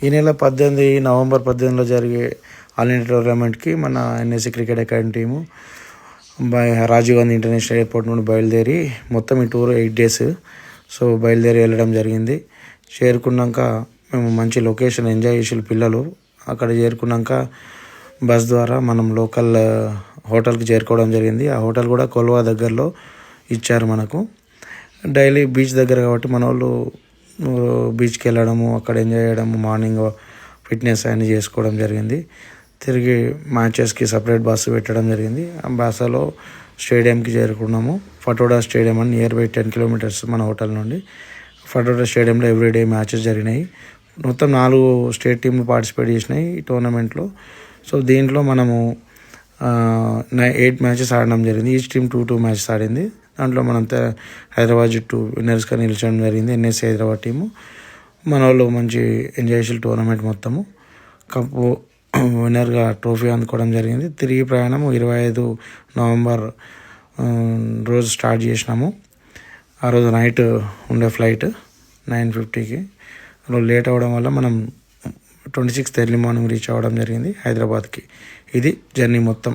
ఈ నెల 18 నవంబర్ 18లో జరిగే ఆల్ ఇండియా టోర్నమెంట్కి మన NSC cricket academy team Rajiv Gandhi international airport నుండి బయలుదేరి మొత్తం ఈ టూర్ 8 days సో బయలుదేరి వెళ్ళడం జరిగింది. చేరుకున్నాక మేము మంచి లొకేషన్ ఎంజాయ్ చేసి పిల్లలు అక్కడ చేరుకున్నాక బస్ ద్వారా మనం లోకల్ హోటల్కి చేరుకోవడం జరిగింది. ఆ హోటల్ కూడా కొల్వా దగ్గరలో ఇచ్చారు మనకు. డైలీ బీచ్ దగ్గర కాబట్టి మన వాళ్ళు బీచ్కి వెళ్ళడము, అక్కడ ఎంజాయ్ చేయడము, మార్నింగ్ ఫిట్నెస్ అన్నీ చేసుకోవడం జరిగింది. తిరిగి మ్యాచెస్కి సపరేట్ బస్సు పెట్టడం జరిగింది. ఆ బస్సులో స్టేడియంకి చేరుకున్నాము. ఫటోడా స్టేడియం అని నియర్ బై 10 kilometers మన హోటల్ నుండి. ఫటోడా స్టేడియంలో ఎవ్రీడే మ్యాచెస్ జరిగినాయి. మొత్తం 4 స్టేట్ టీంలు పార్టిసిపేట్ చేసినాయి ఈ టోర్నమెంట్లో. సో దీంట్లో మనము 8 matches ఆడడం జరిగింది. ఈచ్ టీమ్ 2 matches ఆడింది. దాంట్లో మనం హైదరాబాద్ జట్టు విన్నర్స్గా నిలిచడం జరిగింది. ఎన్ఎస్సి హైదరాబాద్ టీము మన వాళ్ళు మంచి ఎంజాయ్ చేసి టోర్నమెంట్ మొత్తము కప్పు విన్నర్గా ట్రోఫీ అందుకోవడం జరిగింది. తిరిగి ప్రయాణం 25 నవంబర్ రోజు స్టార్ట్ చేసినాము. ఆ రోజు నైట్ ఉండే ఫ్లైట్ 9:50కి. లేట్ అవ్వడం వల్ల మనం 26th ఎర్లీ మార్నింగ్ రీచ్ అవ్వడం జరిగింది హైదరాబాద్కి. ఇది జర్నీ మొత్తం.